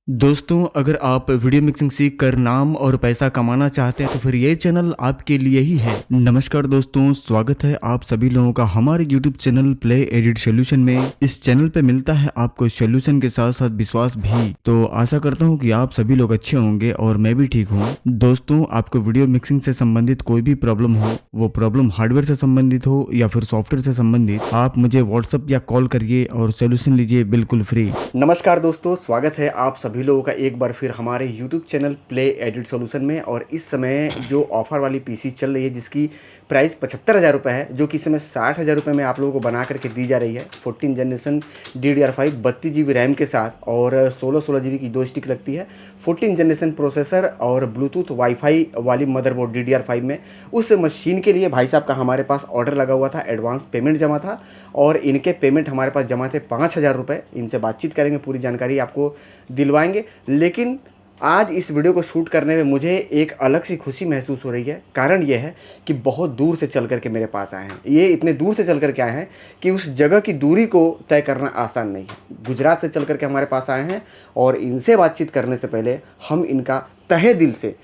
दोस्तों, अगर आप वीडियो मिक्सिंग सीख कर नाम और पैसा कमाना चाहते हैं तो फिर ये चैनल आपके लिए ही है। नमस्कार दोस्तों, स्वागत है आप सभी लोगों का हमारे YouTube channel play edit solution में। इस चैनल पे मिलता है आपको सोल्यूशन के साथ साथ विश्वास भी। तो आशा करता हूँ कि आप सभी लोग अच्छे होंगे और मैं भी ठीक हूँ। दोस्तों, आपको वीडियो मिक्सिंग से संबंधित कोई भी प्रॉब्लम हो, वो प्रॉब्लम हार्डवेयर से संबंधित हो या फिर सॉफ्टवेयर से संबंधित, आप मुझे व्हाट्सएप या कॉल करिए और सोल्यूशन लीजिए बिल्कुल फ्री। नमस्कार दोस्तों, स्वागत है आप सभी लोगों का एक बार फिर हमारे YouTube channel play edit solution में। और इस समय जो ऑफर वाली पीसी चल रही है जिसकी प्राइस 75,000 रुपये है, जो कि इस समय 60,000 रुपये में आप लोगों को बना करके दी जा रही है। 14 जनरेशन DDR5 32 GB रैम के साथ और 16 GB की 2 स्टिक लगती है। 14 जनरेशन प्रोसेसर और ब्लूटूथ वाईफाई वाली मदरबोर्ड DDR5 में। उस मशीन के लिए भाई साहब का हमारे पास ऑर्डर लगा हुआ था, एडवांस पेमेंट जमा था और इनके पेमेंट हमारे पास जमा थे 5,000 रुपये। इनसे बातचीत करेंगे, पूरी जानकारी आपको दिलवाएंगे। लेकिन आज इस वीडियो को शूट करने में मुझे एक अलग सी खुशी महसूस हो रही है। कारण यह है कि बहुत दूर से चल करके मेरे पास आए हैं। ये इतने दूर से चल करके आए हैं कि उस जगह की दूरी को तय करना आसान नहीं है। गुजरात से चल करके हमारे पास आए हैं और इनसे बातचीत करने से पहले हम इनका तहे दिल से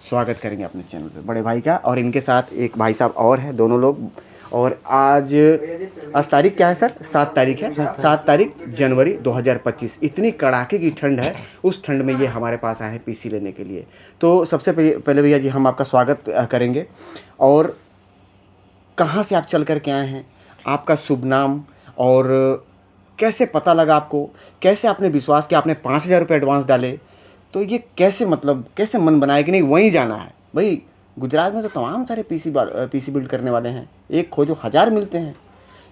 स्वागत करेंगे अपने चैनल पे, बड़े भाई का। और इनके साथ एक भाई साहब और हैं, दोनों लोग। और आज तारीख क्या है सर? 7 तारीख है। 7 तारीख जनवरी 2025। इतनी कड़ाके की ठंड है, उस ठंड में ये हमारे पास आए हैं पीसी लेने के लिए। तो सबसे पहले भैया जी हम आपका स्वागत करेंगे। और कहाँ से आप चल कर के आए हैं, आपका शुभ नाम, और कैसे पता लगा आपको, कैसे आपने विश्वास किया, आपने 5,000 रुपये एडवांस डाले, तो ये कैसे कैसे मन बनाया कि नहीं वहीं जाना है? भाई गुजरात में तो तमाम सारे पीसी बिल्ड करने वाले हैं, एक खोजो 1000 मिलते हैं।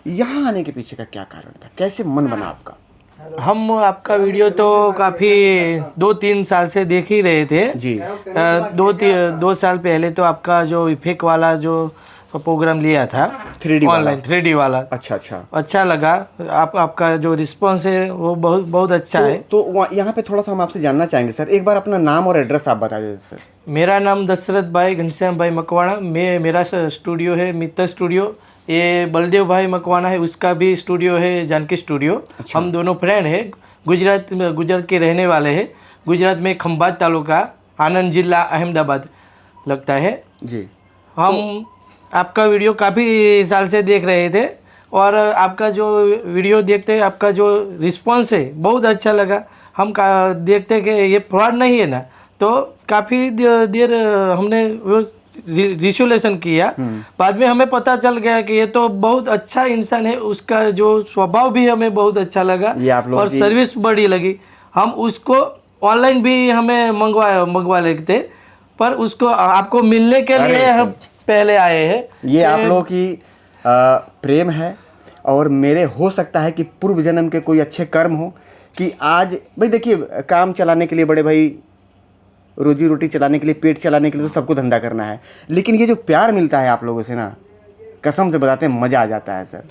यहाँ आने के पीछे का क्या कारण था, कैसे मन बना आपका? हम आपका वीडियो तो काफ़ी 2-3 साल से देख ही रहे थे जी। 2 साल पहले तो आपका जो इफेक्ट वाला जो प्रोग्राम लिया था 3D ऑनलाइन 3D वाला, अच्छा लगा। आपका जो रिस्पांस है वो बहुत अच्छा है। तो यहाँ पे थोड़ा सा हम आपसे जानना चाहेंगे सर, एक बार अपना नाम और एड्रेस आप बता दीजिए सर। मेरा नाम दशरथ भाई घनश्याम भाई मकवाणा। मेरा स्टूडियो है मित्तर स्टूडियो। ये बलदेव भाई मकवाना है, उसका भी स्टूडियो है जानकी स्टूडियो। अच्छा। हम दोनों फ्रेंड हैं, गुजरात के रहने वाले हैं। गुजरात में खंभात तालुका, आनंद जिला, अहमदाबाद लगता है जी। हम आपका वीडियो काफ़ी साल से देख रहे थे और आपका जो वीडियो देखते हैं, आपका जो रिस्पॉन्स है बहुत अच्छा लगा। हम देखते कि ये फ्रॉड नहीं है ना, तो काफ़ी देर हमने वो रिसोल्यूशन किया। बाद में हमें पता चल गया कि ये तो बहुत अच्छा इंसान है, उसका जो स्वभाव भी हमें बहुत अच्छा लगा और सर्विस बड़ी लगी। हम उसको ऑनलाइन भी हमें मंगवा लेते, पर उसको आपको मिलने के लिए हम पहले आए हैं। ये आप लोगों की प्रेम है और मेरे हो सकता है कि पूर्व जन्म के कोई अच्छे कर्म हो कि आज भाई देखिए, काम चलाने के लिए, बड़े भाई रोजी रोटी चलाने के लिए, पेट चलाने के लिए तो सबको धंधा करना है, लेकिन ये जो प्यार मिलता है आप लोगों से ना, कसम से बताते हैं मज़ा आ जाता है सर।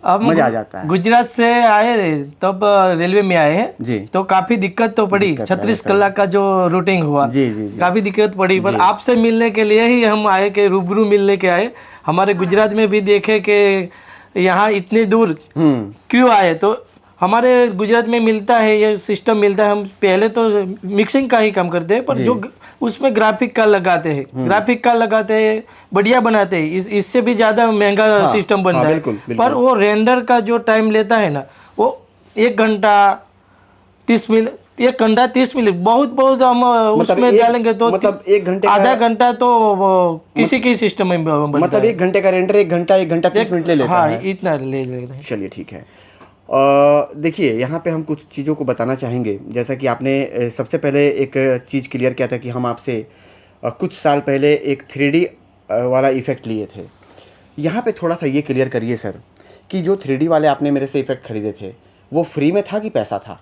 अब मज़ा आ जाता है। गुजरात से आए तब रेलवे में आए हैं जी, तो काफ़ी दिक्कत तो पड़ी। 36 कलाक का जो रूटिंग हुआ जी, काफ़ी दिक्कत पड़ी, पर आपसे मिलने के लिए ही हम आए, कि रूबरू मिलने के आए। हमारे गुजरात में भी देखे कि यहाँ इतनी दूर क्यों आए, तो हमारे गुजरात में मिलता है, ये सिस्टम मिलता है। हम पहले तो मिक्सिंग का ही काम करते हैं, पर जो उसमें ग्राफिक का लगाते हैं, बढ़िया बनाते हैं। इससे भी ज़्यादा महंगा सिस्टम बन रहा है, पर वो रेंडर का जो टाइम लेता है ना, वो 1 घंटा 30 मिनट, 1 घंटा 30 मिनट बहुत हम उसमें डालेंगे तो मतलब 1 घंटे, आधा घंटा तो किसी की सिस्टम में मतलब 1 घंटे का रेंडर 1 घंटा 30 मिनट ले लेता है। इतना ले लेते हैं। चलिए ठीक है। देखिए, यहाँ पे हम कुछ चीज़ों को बताना चाहेंगे। जैसा कि आपने सबसे पहले एक चीज़ क्लियर किया था कि हम आपसे कुछ साल पहले एक 3D वाला इफ़ेक्ट लिए थे। यहाँ पे थोड़ा सा ये क्लियर करिए सर कि जो 3D वाले आपने मेरे से इफ़ेक्ट खरीदे थे, वो फ्री में था कि पैसा था?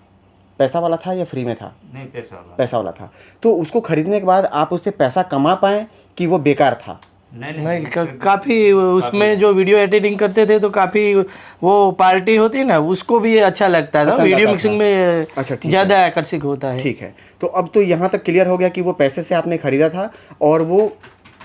पैसा वाला था या फ्री में था? नहीं, पैसा वाला था। तो उसको खरीदने के बाद आप उससे पैसा कमा पाएँ कि वो बेकार था? नहीं, काफ़ी उसमें जो वीडियो एडिटिंग करते थे तो काफ़ी वो पार्टी होती है ना, उसको भी अच्छा लगता था। वीडियो मिक्सिंग में ज़्यादा आकर्षित होता है। ठीक है, तो अब तो यहाँ तक क्लियर हो गया कि वो पैसे से आपने खरीदा था और वो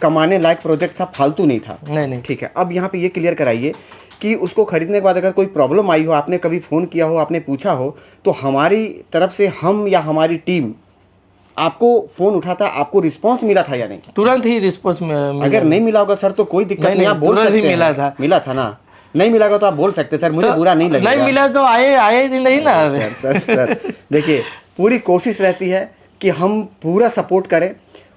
कमाने लायक प्रोजेक्ट था, फालतू नहीं था। नहीं। ठीक है, अब यहाँ पे ये क्लियर कराइए कि उसको खरीदने के बाद अगर कोई प्रॉब्लम आई हो, आपने कभी फ़ोन किया हो, आपने पूछा हो, तो हमारी तरफ से हम या हमारी टीम आपको फ़ोन उठाता, आपको रिस्पांस मिला था या नहीं? तुरंत ही रिस्पांस मिला। अगर नहीं मिला होगा सर तो कोई दिक्कत नहीं, आप बोल सकते हैं। मिला था ना? नहीं मिला होगा तो आप बोल सकते सर, मुझे बुरा नहीं लगेगा। नहीं मिला तो आए नहीं ना सर देखिए, पूरी कोशिश रहती है कि हम पूरा सपोर्ट करें।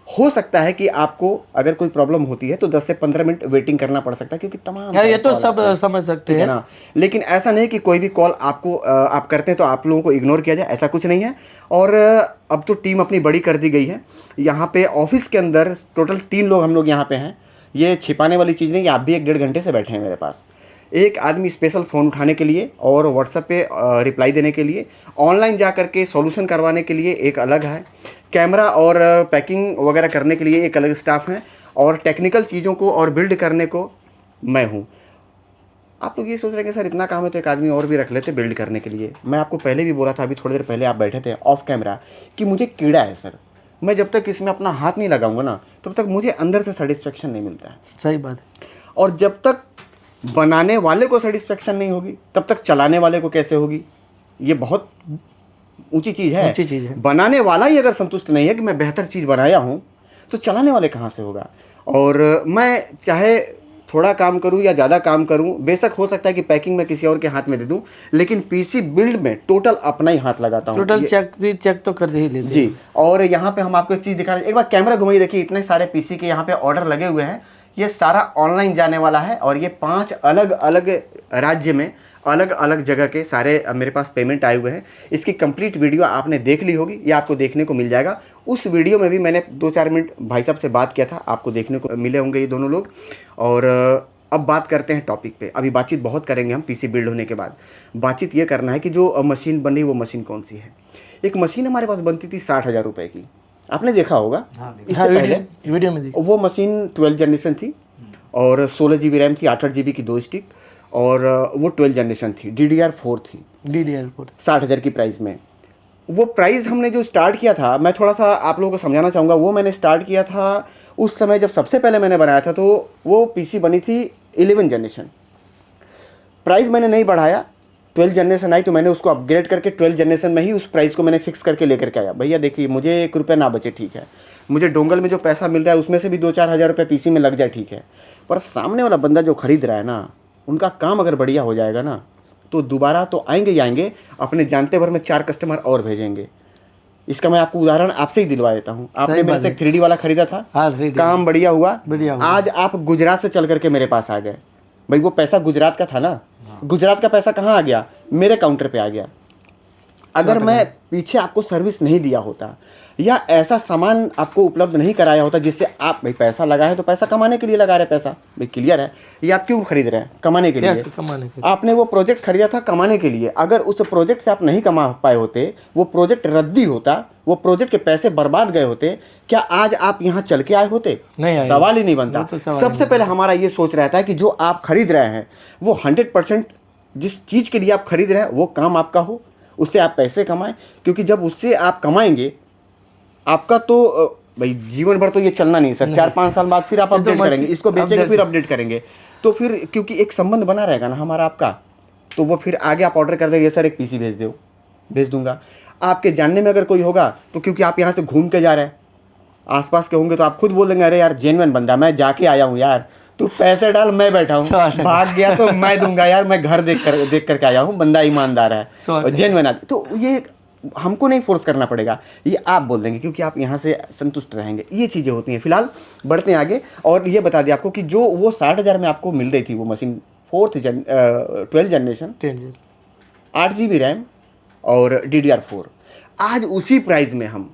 हो सकता है कि आपको अगर कोई प्रॉब्लम होती है तो 10 से 15 मिनट वेटिंग करना पड़ सकता है, क्योंकि तमाम ये तो सब समझ सकते हैं ना। लेकिन ऐसा नहीं कि कोई भी कॉल आपको आप करते हैं तो आप लोगों को इग्नोर किया जाए, ऐसा कुछ नहीं है। और अब तो टीम अपनी बड़ी कर दी गई है। यहाँ पे ऑफिस के अंदर टोटल 3 लोग हम लोग यहाँ पे हैं। ये छिपाने वाली चीज़ नहीं कि आप भी 1-1.5 घंटे से बैठे हैं मेरे पास। एक आदमी स्पेशल फ़ोन उठाने के लिए और व्हाट्सएप पे रिप्लाई देने के लिए, ऑनलाइन जा करके सॉल्यूशन करवाने के लिए एक अलग है, कैमरा और पैकिंग वगैरह करने के लिए एक अलग स्टाफ है, और टेक्निकल चीज़ों को और बिल्ड करने को मैं हूँ। आप लोग ये सोच रहे हैं कि सर इतना काम है तो एक आदमी और भी रख लेते बिल्ड करने के लिए। मैं आपको पहले भी बोला था, अभी थोड़ी देर पहले आप बैठे थे ऑफ कैमरा, कि मुझे कीड़ा है सर। मैं जब तक इसमें अपना हाथ नहीं लगाऊंगा ना, तब तक मुझे अंदर से सेटिस्फेक्शन नहीं मिलता है। सही बात है। और जब तक बनाने वाले को सेटिस्फेक्शन नहीं होगी, तब तक चलाने वाले को कैसे होगी? ये बहुत ऊंची चीज़ है। बनाने वाला ही अगर संतुष्ट नहीं है कि मैं बेहतर चीज़ बनाया हूँ, तो चलाने वाले कहाँ से होगा? और मैं चाहे थोड़ा काम करूँ या ज़्यादा काम करूँ, बेशक हो सकता है कि पैकिंग में किसी और के हाथ में दे दूँ, लेकिन पीसी बिल्ड में टोटल अपना ही हाथ लगाता हूँ। टोटल चेक तो कर ही लेते जी। और यहाँ पे हम आपको एक चीज़ दिखा रहे हैं, एक बार कैमरा घुमाइए, देखिए इतने सारे पीसी के यहाँ पे ऑर्डर लगे हुए हैं। ये सारा ऑनलाइन जाने वाला है, और ये 5 अलग अलग राज्य में अलग अलग जगह के सारे मेरे पास पेमेंट आए हुए हैं। इसकी कंप्लीट वीडियो आपने देख ली होगी, ये आपको देखने को मिल जाएगा। उस वीडियो में भी मैंने 2-4 मिनट भाई साहब से बात किया था, आपको देखने को मिले होंगे ये दोनों लोग। और अब बात करते हैं टॉपिक पे। अभी बातचीत बहुत करेंगे हम पीसी बिल्ड होने के बाद। बातचीत ये करना है कि जो मशीन बन रही वो मशीन कौन सी है। एक मशीन हमारे पास बनती थी 60,000 रुपये की, आपने देखा होगा इससे पहले वीडियो में। वो मशीन 12 जनरेशन थी, और 16 GB रैम थी, 8-8 GB की 2 स्टिक, और वो 12 जनरेशन थी, DDR4 थी, DDR4 60,000 की प्राइस में। वो प्राइस हमने जो स्टार्ट किया था, मैं थोड़ा सा आप लोगों को समझाना चाहूँगा। वो मैंने स्टार्ट किया था उस समय जब सबसे पहले मैंने बनाया था, तो वो पीसी बनी थी 11 जनरेशन। प्राइस मैंने नहीं बढ़ाया, 12 जनरेशन आई तो मैंने उसको अपग्रेड करके 12 जनरेशन में ही उस प्राइस को मैंने फिक्स करके लेकर के आया। भैया देखिए, मुझे 1 रुपया ना बचे, ठीक है, मुझे डोंगल में जो पैसा मिल रहा है उसमें से भी 2-4 हज़ार रुपये पीसी में लग जाए, ठीक है, पर सामने वाला बंदा जो खरीद रहा है ना, उनका काम अगर बढ़िया हो जाएगा ना, तो दोबारा तो आएंगे ही आएंगे, अपने जानते भर में 4 कस्टमर और भेजेंगे। इसका मैं आपको उदाहरण आपसे ही दिलवा देता हूँ। आपने मेरे से 3D वाला खरीदा था, काम बढ़िया हुआ, आज आप गुजरात से चल करके मेरे पास आ गए। भाई वो पैसा गुजरात का था ना, गुजरात का पैसा कहाँ आ गया? मेरे काउंटर पे आ गया। अगर मैं पीछे आपको सर्विस नहीं दिया होता, या ऐसा सामान आपको उपलब्ध नहीं कराया होता जिससे आप, भाई पैसा लगा है तो पैसा कमाने के लिए लगा रहे, पैसा भाई क्लियर है, ये आप क्यों खरीद रहे हैं? कमाने के लिए। आपने वो प्रोजेक्ट खरीदा था कमाने के लिए। अगर उस प्रोजेक्ट से आप नहीं कमा पाए होते, वो प्रोजेक्ट रद्दी होता, वो प्रोजेक्ट के पैसे बर्बाद गए होते, क्या आज आप यहाँ चल के आए होते? नहीं, सवाल ही नहीं बनता। सबसे पहले हमारा ये सोच रहता है कि जो आप खरीद रहे हैं वो 100% जिस चीज़ के लिए आप खरीद रहे हैं वो काम आपका हो, उससे आप पैसे कमाएं। क्योंकि जब उससे आप कमाएंगे, आपका तो भाई जीवन भर तो ये चलना नहीं सर, 4-5 साल बाद फिर आप अपडेट करेंगे, इसको बेचेंगे फिर अपडेट करेंगे, तो फिर क्योंकि एक संबंध बना रहेगा ना हमारा आपका, तो वो फिर आगे आप ऑर्डर कर देंगे, सर एक पीसी भेज दो, भेज दूंगा। आपके जानने में अगर कोई होगा तो क्योंकि आप यहाँ से घूम के जा रहे हैं, आसपास के होंगे, तो आप खुद बोल देंगे, अरे यार जेन्युइन बंदा, मैं जाके आया हूँ यार, तू पैसे डाल, मैं बैठा हूँ, भाग गया तो मैं दूंगा यार, मैं घर देख करके आया हूँ, बंदा ईमानदार है, जेन्युइन आदमी। तो ये हमको नहीं फोर्स करना पड़ेगा, ये आप बोल देंगे क्योंकि आप यहाँ से संतुष्ट रहेंगे। ये चीज़ें होती हैं। फिलहाल बढ़ते हैं आगे, और ये बता दिया आपको कि जो वो 60,000 में आपको मिल रही थी वो मशीन 12 जनरेशन, 8 GB रैम और DDR4, आज उसी प्राइस में हम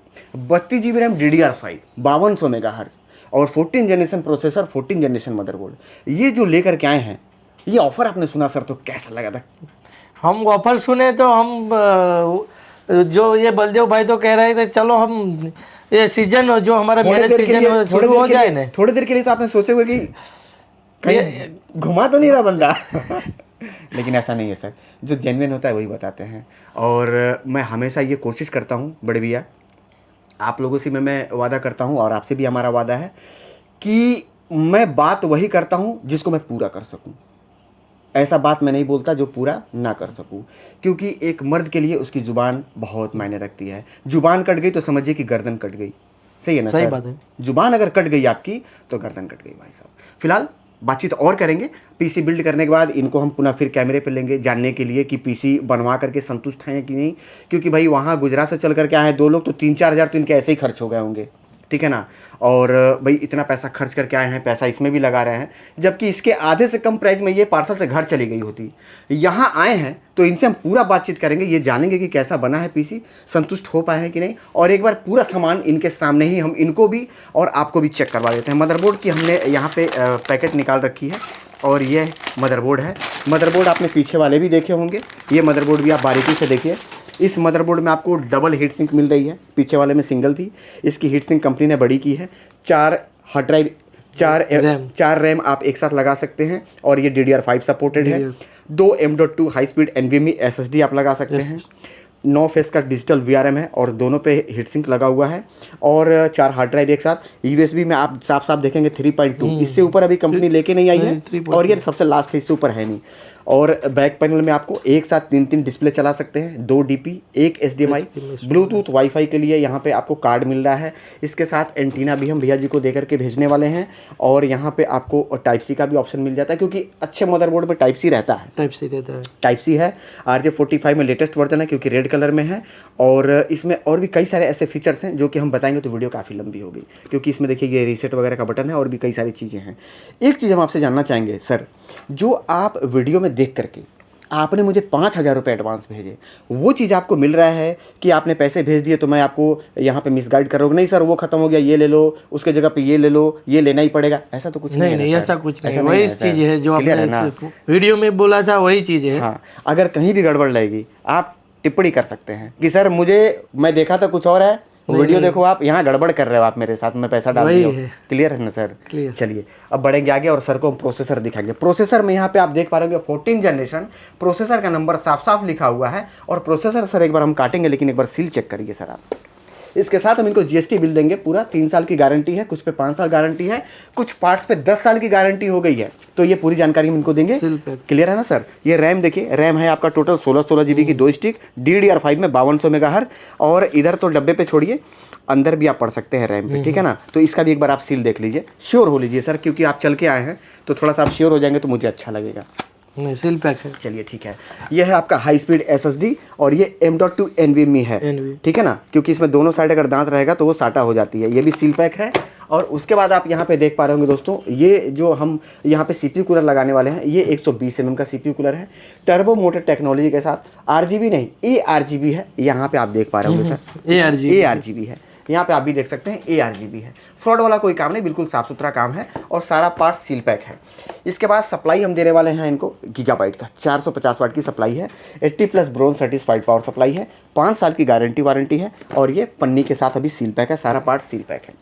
32 GB रैम DDR5 5200 मेगाहर्ट्ज़ और 14 जनरेशन प्रोसेसर, 14 जनरेशन मदरबोर्ड, ये जो लेकर के आए हैं, ये ऑफर आपने सुना सर, तो कैसा लगा था? हम ऑफर सुने तो हम जो ये बलदेव भाई तो कह रहे थे चलो हम ये सीजन जो हमारा मैरिज सीजन शुरू हो जाए ना, थोड़ी देर के लिए तो आपने सोचे हुए कि कहीं घुमा तो नहीं रहा बंदा लेकिन ऐसा नहीं है सर, जो जेन्युइन होता है वही बताते हैं। और मैं हमेशा ये कोशिश करता हूँ बड़े भैया, आप लोगों से मैं वादा करता हूँ और आपसे भी हमारा वादा है कि मैं बात वही करता हूँ जिसको मैं पूरा कर सकूँ। ऐसा बात मैं नहीं बोलता जो पूरा ना कर सकूं, क्योंकि एक मर्द के लिए उसकी ज़ुबान बहुत मायने रखती है। ज़ुबान कट गई तो समझिए कि गर्दन कट गई। सही है ना सही सर? बात है। ज़ुबान अगर कट गई आपकी तो गर्दन कट गई भाई साहब। फिलहाल बातचीत और करेंगे। पीसी बिल्ड करने के बाद इनको हम पुनः फिर कैमरे पे लेंगे जानने के लिए कि पीसी बनवा करके संतुष्ट हैं कि नहीं, क्योंकि भाई वहाँ गुजरात से चल करके आए 2 लोग तो 3-4 हज़ार तो इनके ऐसे ही खर्च हो गए होंगे, ठीक है ना। और भाई इतना पैसा खर्च करके आए हैं, पैसा इसमें भी लगा रहे हैं, जबकि इसके आधे से कम प्राइस में ये पार्सल से घर चली गई होती। यहाँ आए हैं तो इनसे हम पूरा बातचीत करेंगे, ये जानेंगे कि कैसा बना है पीसी, संतुष्ट हो पाए हैं कि नहीं, और एक बार पूरा सामान इनके सामने ही हम इनको भी और आपको भी चेक करवा देते हैं। मदरबोर्ड की हमने यहाँ पे पैकेट निकाल रखी है और ये मदरबोर्ड है। मदरबोर्ड आपने पीछे वाले भी देखे होंगे, ये मदरबोर्ड भी आप बारीकी से देखिए। इस मदरबोर्ड में आपको डबल हीट सिंक मिल रही है, पीछे वाले में सिंगल थी। इसकी हीट सिंक कंपनी ने बड़ी की है। 4 हार्ड ड्राइव, 4 रैम आप एक साथ लगा सकते हैं और ये DDR5 सपोर्टेड है। 2 M.2 high speed NVMe SSD आप लगा सकते हैं। 9 फेस का डिजिटल VRM है और दोनों पे हीट सिंक लगा हुआ है और 4 हार्ड ड्राइव एक साथ। USB में आप साफ साफ देखेंगे 3.2, इससे ऊपर अभी कंपनी लेके नहीं आई है और ये सबसे लास्ट है, इससे ऊपर है नहीं। और बैक पैनल में आपको एक साथ 3 डिस्प्ले चला सकते हैं, 2 DP, 1 HDMI, ब्लूटूथ, वाईफाई के लिए यहाँ पे आपको कार्ड मिल रहा है। इसके साथ एंटीना भी हम भैया जी को दे करके भेजने वाले हैं और यहाँ पे आपको टाइप सी का भी ऑप्शन मिल जाता है, क्योंकि अच्छे मदरबोर्ड में टाइप सी रहता है। टाइप सी है, RJ45 में लेटेस्ट वर्जन है क्योंकि रेड कलर में है। और इसमें और भी कई सारे ऐसे फीचर्स हैं जो कि हम बताएंगे तो वीडियो काफ़ी लंबी होगी, क्योंकि इसमें देखिए ये रीसेट वगैरह का बटन है और भी कई सारी चीज़ें हैं। एक चीज़ हम आपसे जानना चाहेंगे सर, जो आप वीडियो में देख करके आपने मुझे 5,000 रुपये एडवांस भेजे, वो चीज़ आपको मिल रहा है कि आपने पैसे भेज दिए तो मैं आपको यहाँ पे मिसगाइड कर रहा हूँ? नहीं सर, वो खत्म हो गया, ये ले लो, उसके जगह पे ये ले लो, ये लेना ही पड़ेगा, ऐसा तो कुछ नहीं है। नहीं, ऐसा कुछ नहीं, वही चीज़ है जो आपने वीडियो में बोला था, वही चीज़ है। हाँ, अगर कहीं भी गड़बड़ लगेगी आप टिप्पणी कर सकते हैं कि सर मैं देखा था कुछ और है, वीडियो देखो आप, यहाँ गड़बड़ कर रहे हो आप मेरे साथ, मैं पैसा डाल दिया हूँ। क्लियर है ना सर? चलिए अब बढ़ेंगे आगे और सर को हम प्रोसेसर दिखाएंगे। प्रोसेसर में यहाँ पे आप देख पा रहे होंगे 14 जनरेशन, प्रोसेसर का नंबर साफ साफ लिखा हुआ है। और प्रोसेसर सर एक बार हम काटेंगे, लेकिन एक बार सील चेक करिए सर आप। इसके साथ हम इनको GST बिल देंगे, पूरा 3 साल की गारंटी है, कुछ पे 5 साल गारंटी है, कुछ पार्ट्स पे 10 साल की गारंटी हो गई है, तो ये पूरी जानकारी हम इनको देंगे। क्लियर है ना सर? ये रैम देखिए, रैम है आपका टोटल 16 GB की 2 स्टिक, DDR5 में 5200 MHz। और इधर तो डब्बे पे छोड़िए, अंदर भी आप पढ़ सकते हैं रैम पे, ठीक है ना। तो इसका भी एक बार आप सील देख लीजिए, श्योर हो लीजिए सर, क्योंकि आप चल के आए हैं तो थोड़ा सा आप श्योर हो जाएंगे तो मुझे अच्छा लगेगा। सील पैक है। चलिए ठीक है, ये है आपका हाई स्पीड SSD और ये M.2 NVMe है, ठीक है ना, क्योंकि इसमें दोनों साइड अगर दांत रहेगा तो वो साटा हो जाती है। ये भी सील पैक है। और उसके बाद आप यहाँ पे देख पा रहे होंगे दोस्तों, ये जो हम यहाँ पे CPU कूलर लगाने वाले हैं, ये 120 mm का CPU कूलर है, टर्बो मोटर टेक्नोलॉजी के साथ। RGB नहीं, ARGB है, यहाँ पे आप देख पा रहे होंगे सर, ARGB है, यहाँ पे आप भी देख सकते हैं ARGB है। फ्रॉड वाला कोई काम नहीं, बिल्कुल साफ सुथरा काम है और सारा पार्ट सील पैक है। इसके बाद सप्लाई हम देने वाले हैं इनको गीगाबाइट का, 450 वाट की सप्लाई है, 80+ ब्रोंज सर्टिफाइड पावर सप्लाई है, 5 साल की गारंटी वारंटी है और ये पन्नी के साथ अभी सील पैक है, सारा पार्ट सील पैक है।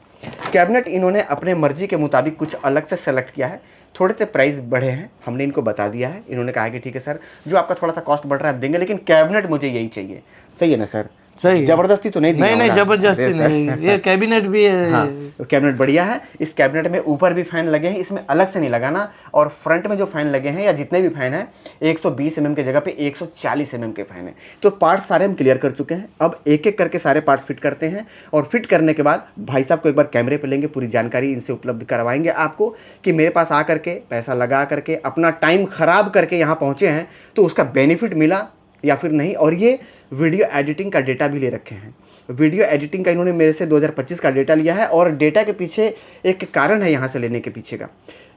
कैबिनेट इन्होंने अपने मर्जी के मुताबिक कुछ अलग से सेलेक्ट किया है, थोड़े से प्राइस बढ़े हैं, हमने इनको बता दिया है। इन्होंने कहा कि ठीक है सर, जो आपका थोड़ा सा कॉस्ट बढ़ रहा है आप देंगे, लेकिन कैबिनेट मुझे यही चाहिए। सही है ना सर? सही, जबरदस्ती तो नहीं? नहीं, जबरदस्ती नहीं, ये कैबिनेट भी है। हाँ, कैबिनेट बढ़िया है। इस कैबिनेट में ऊपर भी फैन लगे हैं, इसमें अलग से नहीं लगाना। और फ्रंट में जो फैन लगे हैं या जितने भी फैन हैं, 120 mm की जगह पे 140 mm के फैन है। तो पार्ट्स सारे हम क्लियर कर चुके हैं। अब एक एक करके सारे पार्ट्स फिट करते हैं और फिट करने के बाद भाई साहब को एक बार कैमरे पे लेंगे, पूरी जानकारी इनसे उपलब्ध करवाएंगे आपको कि मेरे पास आ करके पैसा लगा करके अपना टाइम खराब करके यहाँ पहुँचे हैं तो उसका बेनिफिट मिला या फिर नहीं। और ये वीडियो एडिटिंग का डेटा भी ले रखे हैं। वीडियो एडिटिंग का इन्होंने मेरे से 2025 का डेटा लिया है और डेटा के पीछे एक कारण है, यहाँ से लेने के पीछे का,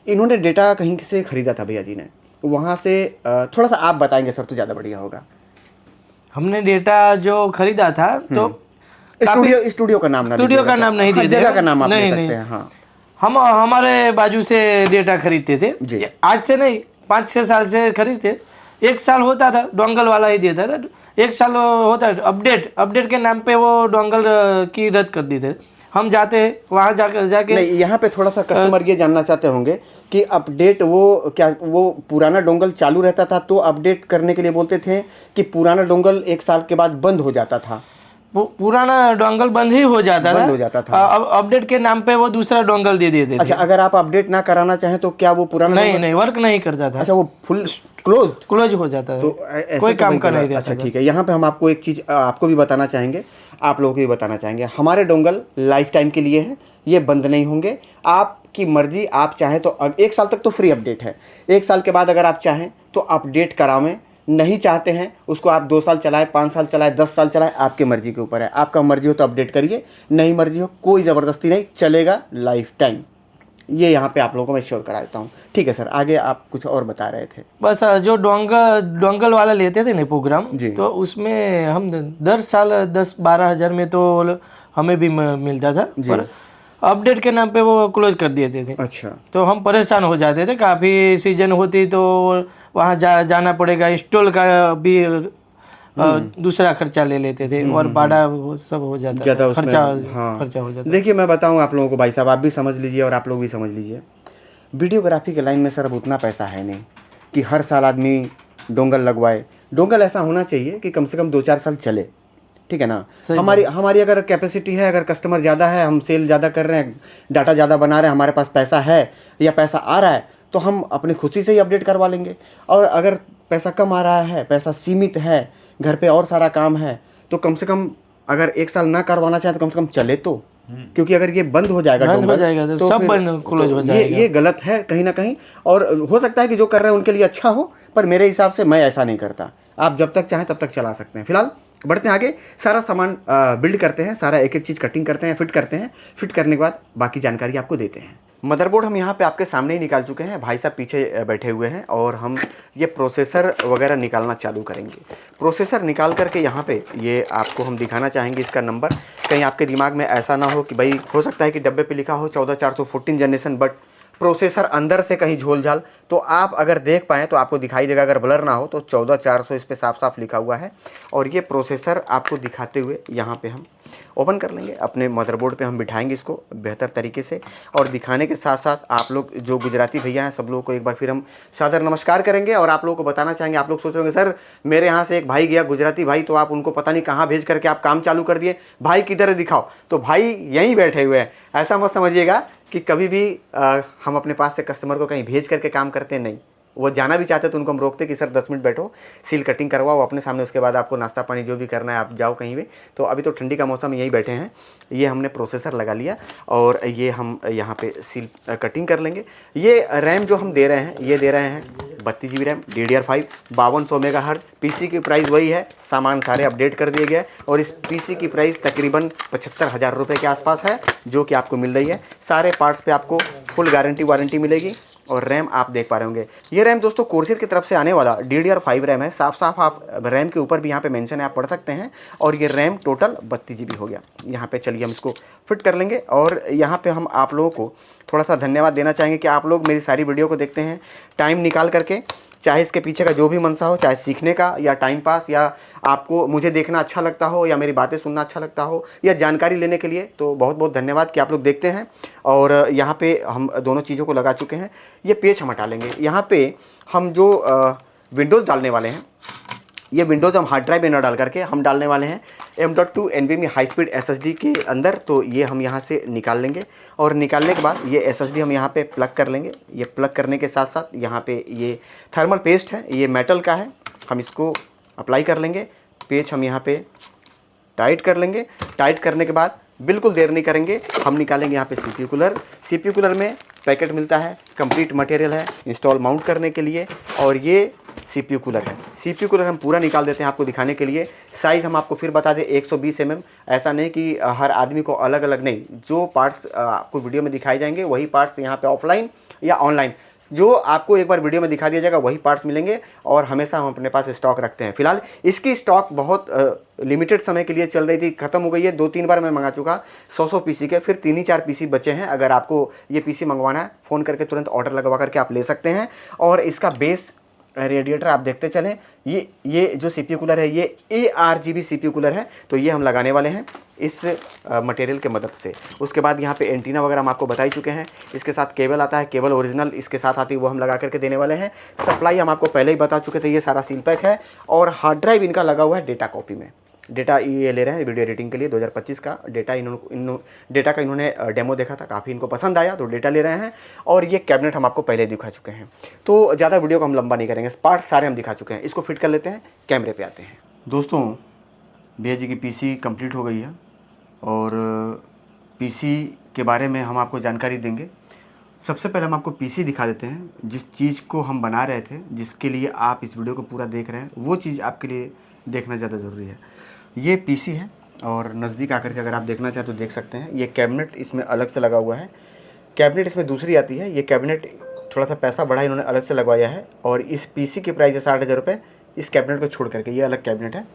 इन्होंने डेटा कहीं से ख़रीदा था भैया जी ने, वहाँ से थोड़ा सा आप बताएंगे सर तो ज़्यादा बढ़िया होगा। हमने डेटा जो खरीदा था तो स्टूडियो का नाम नहीं दिया, जगह का नाम आप ले सकते हैं। हाँ, हम हमारे बाजू से डेटा खरीदते थे, आज से नहीं 5-6 साल से खरीदते। 1 साल होता था, डोंगल वाला ही देता था, 1 साल होता है, अपडेट के नाम पे वो डोंगल की रद्द कर दी थे। हम जाते हैं वहाँ जाके नहीं, यहाँ पे थोड़ा सा कस्टमर ये जानना चाहते होंगे कि अपडेट वो पुराना डोंगल चालू रहता था तो अपडेट करने के लिए बोलते थे कि पुराना डोंगल 1 साल के बाद बंद हो जाता था? पुराना डोंगल बंद ही हो जाता बंद हो जाता था। अब अपडेट के नाम पे वो दूसरा डोंगल दे देते थे। अच्छा, अगर आप अपडेट ना कराना चाहें तो क्या वो पुराना नहीं वर्क नहीं करता था। अच्छा, वो फुल क्लोज हो जाता है, तो कोई काम का नहीं रहता। अच्छा ठीक है, यहाँ पे हम आपको एक चीज़ आपको भी बताना चाहेंगे, आप लोगों को भी बताना चाहेंगे, हमारे डोंगल लाइफ टाइम के लिए है, ये बंद नहीं होंगे। आपकी मर्जी, आप चाहें तो 1 साल तक तो फ्री अपडेट है, 1 साल के बाद अगर आप चाहें तो अपडेट करावें, नहीं चाहते हैं उसको आप 2 साल चलाएं, 5 साल चलाएं, 10 साल चलाएं, आपके मर्जी के ऊपर है। आपका मर्जी हो तो अपडेट करिए, नहीं मर्जी हो कोई ज़बरदस्ती नहीं, चलेगा लाइफ टाइम। ये यहाँ पे आप लोगों को मैं श्योर करा देता हूँ। ठीक है सर, आगे आप कुछ और बता रहे थे। बस जो डोंगल वाला लेते थे ना प्रोग्राम, तो उसमें हम 10 साल 10-12 हज़ार में तो हमें भी मिलता था, पर अपडेट के नाम पे वो क्लोज कर देते थे। अच्छा, तो हम परेशान हो जाते थे, काफ़ी सीजन होती तो वहाँ जाना पड़ेगा, इंस्टॉल का भी दूसरा खर्चा ले लेते थे और भाड़ा वो सब हो जाता था, खर्चा हो जाता। देखिए मैं बताऊं आप लोगों को, भाई साहब आप भी समझ लीजिए और आप लोग भी समझ लीजिए, वीडियोग्राफी के लाइन में सर अब उतना पैसा है नहीं कि हर साल आदमी डोंगल लगवाए। डोंगल ऐसा होना चाहिए कि कम से कम 2-4 साल चले, ठीक है ना। हमारी अगर कैपेसिटी है, अगर कस्टमर ज़्यादा है, हम सेल ज़्यादा कर रहे हैं, डाटा ज़्यादा बना रहे हैं, हमारे पास पैसा है या पैसा आ रहा है, तो हम अपनी खुशी से ही अपडेट करवा लेंगे। और अगर पैसा कम आ रहा है, पैसा सीमित है, घर पे और सारा काम है, तो कम से कम अगर 1 साल ना करवाना चाहें तो कम से कम चले तो, क्योंकि अगर ये बंद हो जाएगा तो सब बंद क्लोज हो जाएगा। ये गलत है कहीं ना कहीं, और हो सकता है कि जो कर रहे हैं उनके लिए अच्छा हो, पर मेरे हिसाब से मैं ऐसा नहीं करता। आप जब तक चाहें तब तक चला सकते हैं। फिलहाल बढ़ते हैं आगे, सारा सामान बिल्ड करते हैं, सारा एक एक चीज़ कटिंग करते हैं, फिट करते हैं, फिट करने के बाद बाकी जानकारी आपको देते हैं। मदरबोर्ड हम यहाँ पे आपके सामने ही निकाल चुके हैं, भाई साहब पीछे बैठे हुए हैं, और हम ये प्रोसेसर वगैरह निकालना चालू करेंगे। प्रोसेसर निकाल करके यहाँ पे ये आपको हम दिखाना चाहेंगे इसका नंबर, कहीं आपके दिमाग में ऐसा ना हो कि भाई हो सकता है कि डब्बे पे लिखा हो 14414 जनरेशन, बट प्रोसेसर अंदर से कहीं झोल झाल, तो आप अगर देख पाएँ तो आपको दिखाई देगा, अगर ब्लर ना हो तो 14400 इस पर साफ साफ लिखा हुआ है। और ये प्रोसेसर आपको दिखाते हुए यहाँ पे हम ओपन कर लेंगे, अपने मदरबोर्ड पे हम बिठाएंगे इसको बेहतर तरीके से, और दिखाने के साथ साथ आप लोग जो गुजराती भैया हैं सब लोगों को एक बार फिर हम सादर नमस्कार करेंगे। और आप लोगों को बताना चाहेंगे, आप लोग सोच रहे होंगे सर मेरे यहाँ से एक भाई गया गुजराती भाई, तो आप उनको पता नहीं कहाँ भेज करके आप काम चालू कर दिए, भाई किधर है दिखाओ, तो भाई यहीं बैठे हुए हैं। ऐसा मत समझिएगा कि कभी भी हम अपने पास से कस्टमर को कहीं भेज करके काम करते नहीं, वो जाना भी चाहते तो उनको हम रोकते कि सर 10 मिनट बैठो, सील कटिंग करवाओ अपने सामने, उसके बाद आपको नाश्ता पानी जो भी करना है आप जाओ कहीं भी। तो अभी तो ठंडी का मौसम, यहीं बैठे हैं। ये हमने प्रोसेसर लगा लिया और ये हम यहाँ पे सील कटिंग कर लेंगे। ये रैम जो हम दे रहे हैं, ये दे रहे हैं 32 GB RAM DDR5 5200 megahertz. PC की प्राइस वही है, सामान सारे अपडेट कर दिए गए, और इस पीसी की प्राइस तकरीबन 75,000 रुपये के आसपास है, जो कि आपको मिल रही है। सारे पार्ट्स पे आपको फुल गारंटी वारंटी मिलेगी। और रैम आप देख पा रहे होंगे, ये रैम दोस्तों कोर्सेर की तरफ से आने वाला DDR5 रैम है। साफ साफ आप रैम के ऊपर भी यहाँ पे मेंशन है, आप पढ़ सकते हैं। और ये रैम टोटल 32 GB हो गया। यहाँ पे चलिए हम इसको फिट कर लेंगे। और यहाँ पे हम आप लोगों को थोड़ा सा धन्यवाद देना चाहेंगे कि आप लोग मेरी सारी वीडियो को देखते हैं टाइम निकाल करके, चाहे इसके पीछे का जो भी मनसा हो, चाहे सीखने का या टाइम पास, या आपको मुझे देखना अच्छा लगता हो, या मेरी बातें सुनना अच्छा लगता हो, या जानकारी लेने के लिए, तो बहुत बहुत धन्यवाद कि आप लोग देखते हैं। और यहाँ पे हम दोनों चीज़ों को लगा चुके हैं। ये पेज हम हटा लेंगे। यहाँ पे हम जो विंडोज़ डालने वाले हैं, ये विंडोज़ हम हार्ड ड्राइव में न डाल करके हम डालने वाले हैं M.2 NVMe high speed SSD के अंदर। तो ये हम यहाँ से निकाल लेंगे, और निकालने के बाद ये SSD हम यहाँ पे प्लग कर लेंगे। ये प्लग करने के साथ साथ यहाँ पे ये थर्मल पेस्ट है, ये मेटल का है, हम इसको अप्लाई कर लेंगे। पेज हम यहाँ पे टाइट कर लेंगे। टाइट करने के बाद बिल्कुल देर नहीं करेंगे, हम निकालेंगे यहाँ पे CPU कूलर। CPU कूलर में पैकेट मिलता है, कंप्लीट मटेरियल है इंस्टॉल माउंट करने के लिए, और ये CPU कूलर है। CPU कूलर हम पूरा निकाल देते हैं आपको दिखाने के लिए। साइज़ हम आपको फिर बता दें 120 mm, ऐसा नहीं कि हर आदमी को अलग अलग नहीं, जो पार्ट्स आपको वीडियो में दिखाए जाएंगे वही पार्ट्स यहाँ पे ऑफलाइन या ऑनलाइन जो आपको एक बार वीडियो में दिखा दिया जाएगा वही पार्ट्स मिलेंगे, और हमेशा हम अपने पास स्टॉक रखते हैं। फिलहाल इसकी स्टॉक बहुत लिमिटेड समय के लिए चल रही थी, ख़त्म हो गई है। 2-3 बार मैं मंगा चुका 100 पीसी के, फिर 3 ही 4 पीसी बचे हैं। अगर आपको ये पीसी मंगवाना है, फ़ोन करके तुरंत ऑर्डर लगवा करके आप ले सकते हैं। और इसका बेस रेडिएटर आप देखते चलें, ये जो CPU कूलर है ये ARGB CPU कूलर है, तो ये हम लगाने वाले हैं इस मटेरियल के मदद से। उसके बाद यहाँ पे एंटीना वगैरह हम आपको बता ही चुके हैं। इसके साथ केबल आता है, केबल ओरिजिनल इसके साथ आती है, वो हम लगा करके देने वाले हैं। सप्लाई हम आपको पहले ही बता चुके थे, ये सारा सील पैक है। और हार्ड ड्राइव इनका लगा हुआ है डेटा कॉपी में, डेटा ये ले रहे हैं वीडियो एडिटिंग के लिए 2025 का डेटा। डेटा का इन्होंने डेमो देखा था, काफ़ी इनको पसंद आया तो डेटा ले रहे हैं। और ये कैबिनेट हम आपको पहले दिखा चुके हैं, तो ज़्यादा वीडियो को हम लंबा नहीं करेंगे, पार्ट सारे हम दिखा चुके हैं। इसको फिट कर लेते हैं, कैमरे पे आते हैं। दोस्तों भैया जी की पीसी कंप्लीट हो गई है और पीसी के बारे में हम आपको जानकारी देंगे। सबसे पहले हम आपको पीसी दिखा देते हैं, जिस चीज़ को हम बना रहे थे, जिसके लिए आप इस वीडियो को पूरा देख रहे हैं, वो चीज़ आपके लिए देखना ज़्यादा ज़रूरी है। ये पीसी है और नज़दीक आकर के अगर आप देखना चाहें तो देख सकते हैं। ये कैबिनेट इसमें अलग से लगा हुआ है, कैबिनेट इसमें दूसरी आती है। ये कैबिनेट थोड़ा सा पैसा बढ़ा इन्होंने अलग से लगवाया है और इस पीसी की प्राइस है 60,000 रुपये। इस कैबिनेट को छोड़ करके ये अलग कैबिनेट है।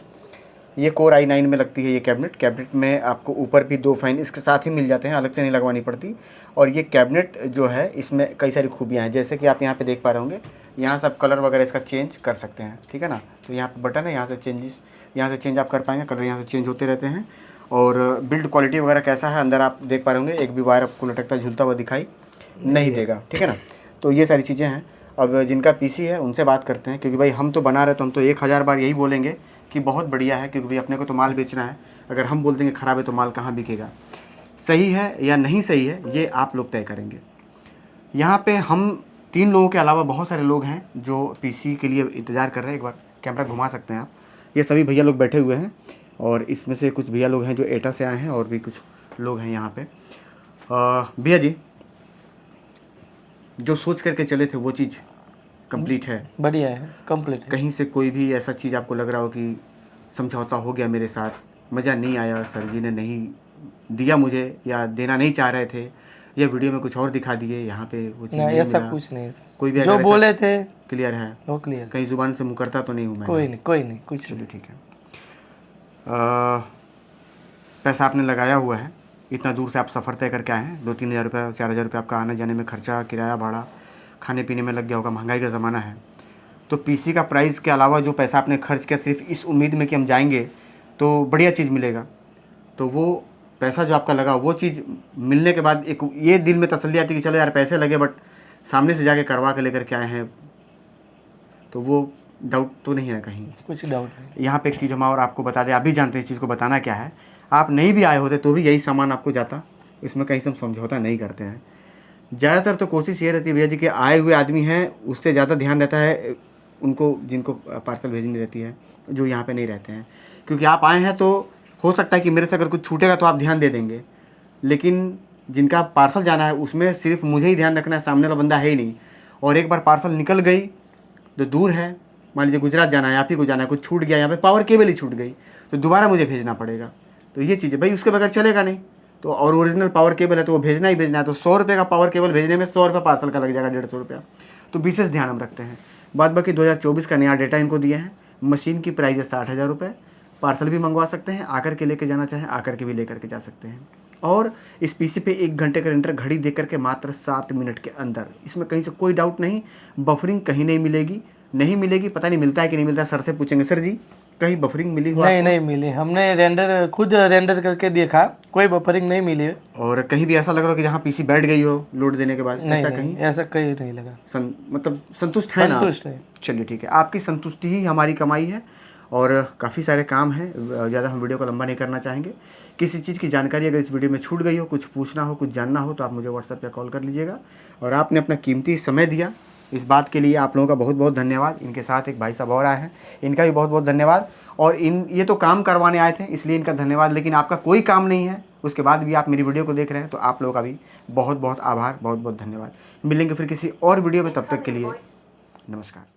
ये कोर i9 में लगती है ये कैबिनेट में आपको ऊपर भी 2 फैन इसके साथ ही मिल जाते हैं, अलग से नहीं लगवानी पड़ती। और ये कैबिनेट जो है इसमें कई सारी खूबियाँ हैं, जैसे कि आप यहाँ पे देख पा रहे होंगे, यहाँ से आप कलर वगैरह इसका चेंज कर सकते हैं, ठीक है ना। तो यहाँ पे बटन है, यहाँ से चेंज आप कर पाएंगे, कलर यहाँ से चेंज होते रहते हैं। और बिल्ड क्वालिटी वगैरह कैसा है अंदर आप देख पा रहे होंगे, एक भी वायर आपको लटकता झूलता हुआ दिखाई नहीं देगा, ठीक है ना। तो ये सारी चीज़ें हैं। अब जिनका पीसी है उनसे बात करते हैं, क्योंकि भाई हम तो बना रहे तो हम तो 1000 बार यही बोलेंगे कि बहुत बढ़िया है, क्योंकि भाई अपने को तो माल बेचना है। अगर हम बोल देंगे ख़राब है तो माल कहाँ बिकेगा। सही है या नहीं सही है ये आप लोग तय करेंगे। यहाँ पे हम 3 लोगों के अलावा बहुत सारे लोग हैं जो पीसी के लिए इंतज़ार कर रहे हैं। एक बार कैमरा घुमा सकते हैं आप। ये सभी भैया लोग बैठे हुए हैं और इसमें से कुछ भैया लोग हैं जो एटा से आए हैं और भी कुछ लोग हैं यहाँ पे। भैया जी जो सोच करके चले थे वो चीज़ कंप्लीट है? बढ़िया है, कंप्लीट है। कहीं से कोई भी ऐसा चीज़ आपको लग रहा हो कि समझौता हो गया मेरे साथ, मज़ा नहीं आया, सर जी ने नहीं दिया मुझे या देना नहीं चाह रहे थे, या वीडियो में कुछ और दिखा दिए, यहाँ पे वो चीज़ नहीं ऐसा मिला, कुछ नहीं। कोई भी जो बोले थे क्लियर है? वो क्लियर। कहीं ज़ुबान से मुकरता तो नहीं हूँ मैं? कोई नहीं कुछ नहीं। ठीक है। पैसा आपने लगाया हुआ है, इतना दूर से आप सफ़र तय करके आए हैं, 2-3 हज़ार रुपये 4 हज़ार रुपये आपका आने जाने में खर्चा, किराया भाड़ा, खाने पीने में लग गया होगा, महंगाई का ज़माना है। तो पीसी का प्राइस के अलावा जो पैसा आपने खर्च किया सिर्फ इस उम्मीद में कि हम जाएंगे तो बढ़िया चीज़ मिलेगा, तो वो पैसा जो आपका लगा वो चीज़ मिलने के बाद एक ये दिल में तसल्ली आती है कि चलो यार पैसे लगे बट सामने से जाके करवा के लेकर के आए हैं, तो वो डाउट तो नहीं है कहीं? कुछ डाउट नहीं। यहाँ पे एक चीज़ हम और आपको बता दें, आप भी जानते हैं इस चीज़ को बताना क्या है। आप नहीं भी आए होते तो भी यही सामान आपको जाता, इसमें कहीं से हम समझौता नहीं करते हैं। ज़्यादातर तो कोशिश ये रहती है भैया जी कि आए हुए आदमी हैं उससे ज़्यादा ध्यान रहता है उनको जिनको पार्सल भेजनी रहती है, जो यहाँ पे नहीं रहते हैं। क्योंकि आप आए हैं तो हो सकता है कि मेरे से अगर कुछ छूटेगा तो आप ध्यान दे देंगे, लेकिन जिनका पार्सल जाना है उसमें सिर्फ मुझे ही ध्यान रखना है, सामने वाला बंदा है ही नहीं। और एक बार पार्सल निकल गई तो दूर है, मान लीजिए गुजरात जाना है, आप ही को जाना है, कुछ छूट गया, यहाँ पे पावर केबल ही छूट गई तो दोबारा मुझे भेजना पड़ेगा। तो ये चीज़ है भाई, उसके बगैर चलेगा नहीं। तो और ओरिजिनल पावर केबल है तो वो भेजना ही भेजना है, तो 100 रुपये का पावर केबल भेजने में 100 रुपये पार्सल का लग जाएगा, 150 रुपया। तो विशेष ध्यान हम रखते हैं। बाद बाकी 2024 का नया डेटा इनको दिए हैं। मशीन की प्राइस है 60,000 रुपये। पार्सल भी मंगवा सकते हैं, आकर के लेके जाना चाहें आकर के भी लेकर के जा सकते हैं। और इस पीसी पे 1 घंटे का रेंडर घड़ी देख करके मात्र 7 मिनट के अंदर, इसमें कहीं से कोई डाउट नहीं। बफरिंग कहीं नहीं मिलेगी, पता नहीं मिलता है कि नहीं मिलता है, सर से पूछेंगे सर जी कहीं बफरिंग मिली हो? नहीं मिली, हमने खुद रेंडर करके देखा, कोई बफरिंग नहीं मिली। और कहीं भी ऐसा लग रहा हो कि जहाँ पीसी बैठ गई हो लोड देने के बाद? ऐसा कहीं नहीं लगा। मतलब संतुष्ट है ना? संतुष्ट है। चलिए ठीक है, आपकी संतुष्टि ही हमारी कमाई है। और काफ़ी सारे काम हैं, ज़्यादा हम वीडियो को लंबा नहीं करना चाहेंगे। किसी चीज़ की जानकारी अगर इस वीडियो में छूट गई हो, कुछ पूछना हो, कुछ जानना हो तो आप मुझे व्हाट्सएप पे कॉल कर लीजिएगा। और आपने अपना कीमती समय दिया, इस बात के लिए आप लोगों का बहुत बहुत धन्यवाद। इनके साथ एक भाई साहब और आए हैं, इनका भी बहुत बहुत धन्यवाद। और ये तो काम करवाने आए थे इसलिए इनका धन्यवाद, लेकिन आपका कोई काम नहीं है उसके बाद भी आप मेरी वीडियो को देख रहे हैं, तो आप लोगों का भी बहुत बहुत आभार, बहुत बहुत धन्यवाद। मिलेंगे फिर किसी और वीडियो में, तब तक के लिए नमस्कार।